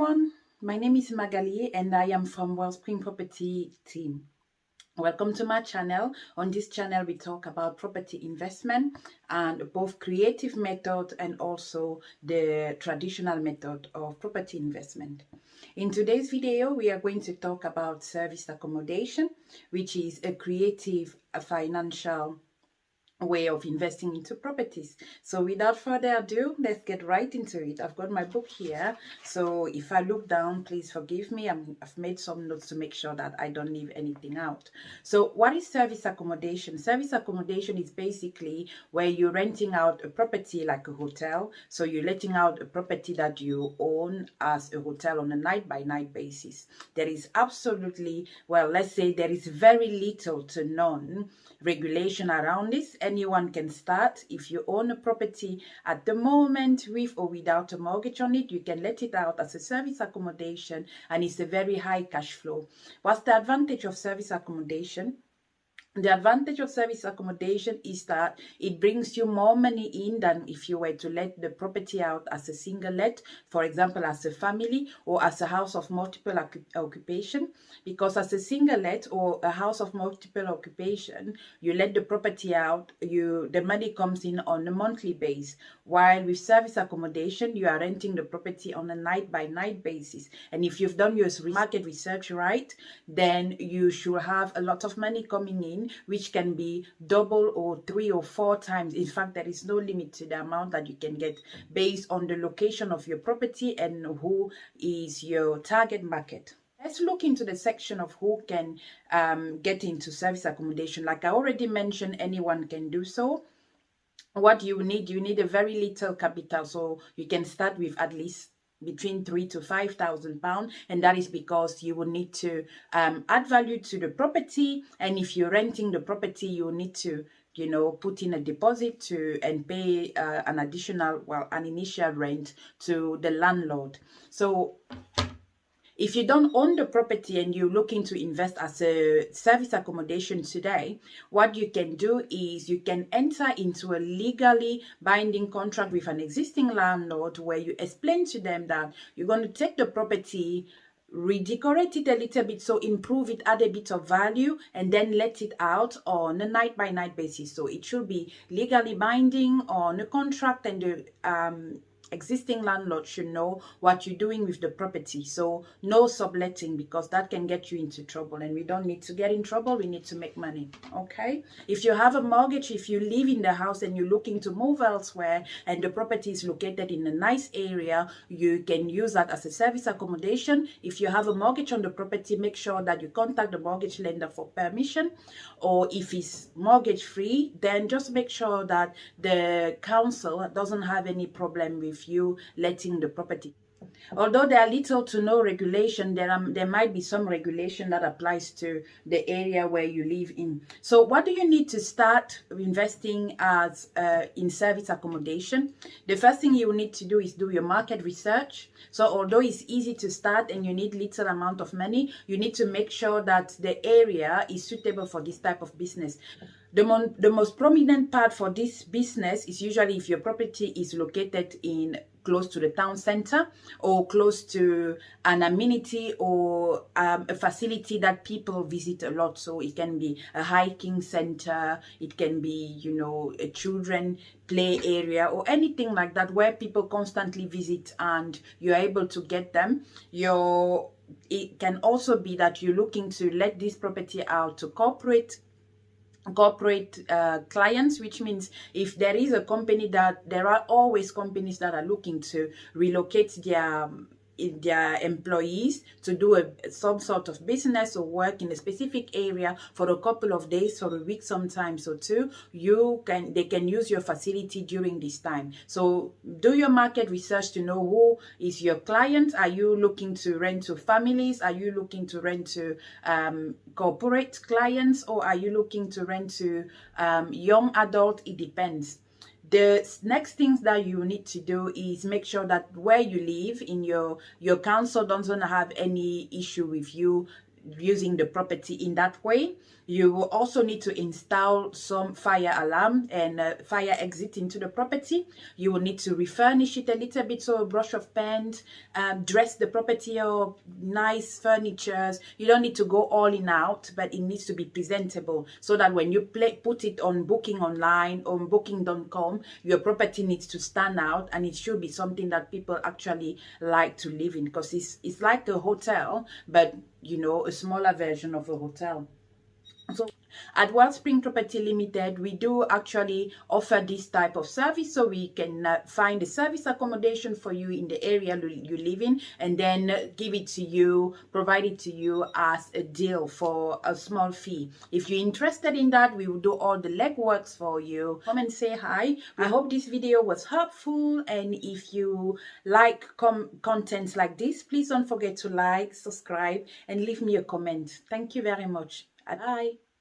everyone, my name is Magali and I am from Wellspring Property team. Welcome to my channel. On this channel we talk about property investment and both creative method and also the traditional method of property investment. In today's video we are going to talk about service accommodation, which is a creative financial way of investing into properties. So without further ado, let's get right into it. I've got my book here, so if I look down, please forgive me. I've made some notes to make sure that I don't leave anything out. So what is service accommodation? Service accommodation is basically where you're renting out a property like a hotel. So you're letting out a property that you own as a hotel on a night-by-night basis. There is absolutely, well, let's say there is very little to none regulation around this. Anyone can start. If you own a property at the moment with or without a mortgage on it, you can let it out as a service accommodation, and it's a very high cash flow. What's the advantage of service accommodation? The advantage of service accommodation is that it brings you more money in than if you were to let the property out as a single let, for example, as a family or as a house of multiple occupation. Because as a single let or a house of multiple occupation, you let the property out, the money comes in on a monthly basis. While with service accommodation, you are renting the property on a night-by-night basis. And if you've done your market research right, then you should have a lot of money coming in, which can be double or 3 or 4 times. In fact, there is no limit to the amount that you can get based on the location of your property and who is your target market. Let's look into the section of who can get into service accommodation. Like I already mentioned, anyone can do so. What you need a very little capital, so you can start with at least between £3,000 to £5,000, and that is because you will need to add value to the property. And if you're renting the property, you will need to put in a deposit and pay an initial rent to the landlord. So if you don't own the property and you're looking to invest as a service accommodation today, what you can do is you can enter into a legally binding contract with an existing landlord where you explain to them that you're going to take the property, redecorate it a little bit, so improve it, add a bit of value, and then let it out on a night-by-night basis. So it should be legally binding on a contract, and the existing landlord should know what you're doing with the property. So no subletting, because that can get you into trouble, and we don't need to get in trouble. We need to make money. Okay, if you have a mortgage, if you live in the house and you're looking to move elsewhere and the property is located in a nice area, you can use that as a service accommodation. If you have a mortgage on the property, make sure that you contact the mortgage lender for permission, or if it's mortgage free, then just make sure that the council doesn't have any problem with you letting the property. Although there are little to no regulation, there might be some regulation that applies to the area where you live in. So what do you need to start investing as in service accommodation? The first thing you need to do is do your market research. So although it's easy to start and you need little amount of money, you need to make sure that the area is suitable for this type of business. The most prominent part for this business is usually if your property is located in close to the town center or close to an amenity or a facility that people visit a lot. So it can be a hiking center, it can be, a children play area or anything like that where people constantly visit and you're able to get them. It can also be that you're looking to let this property out to corporate clients, which means if there is a company there are always companies that are looking to relocate their employees to do some sort of business or work in a specific area for a couple of days or a week sometimes or two. They can use your facility during this time. So do your market research to know who is your client. Are you looking to rent to families? Are you looking to rent to corporate clients, or are you looking to rent to young adult? It depends. The next things that you need to do is make sure that where you live in your council doesn't have any issue with you using the property in that way. You will also need to install some fire alarm and fire exit into the property. You will need to refurnish it a little bit, so a brush of paint, dress the property up, nice furnitures. You don't need to go all in out, but it needs to be presentable so that when you put it on booking online, on booking.com, your property needs to stand out, and it should be something that people actually like to live in, because it's like a hotel, but you know, a smaller version of a hotel. So at Wellspring Property Limited, we do actually offer this type of service, so we can find a service accommodation for you in the area you live in, and then give it to you, provide it to you as a deal for a small fee. If you're interested in that, we will do all the legworks for you. Come and say hi. I hope this video was helpful, and if you like contents like this, please don't forget to like, subscribe, and leave me a comment. Thank you very much. Bye.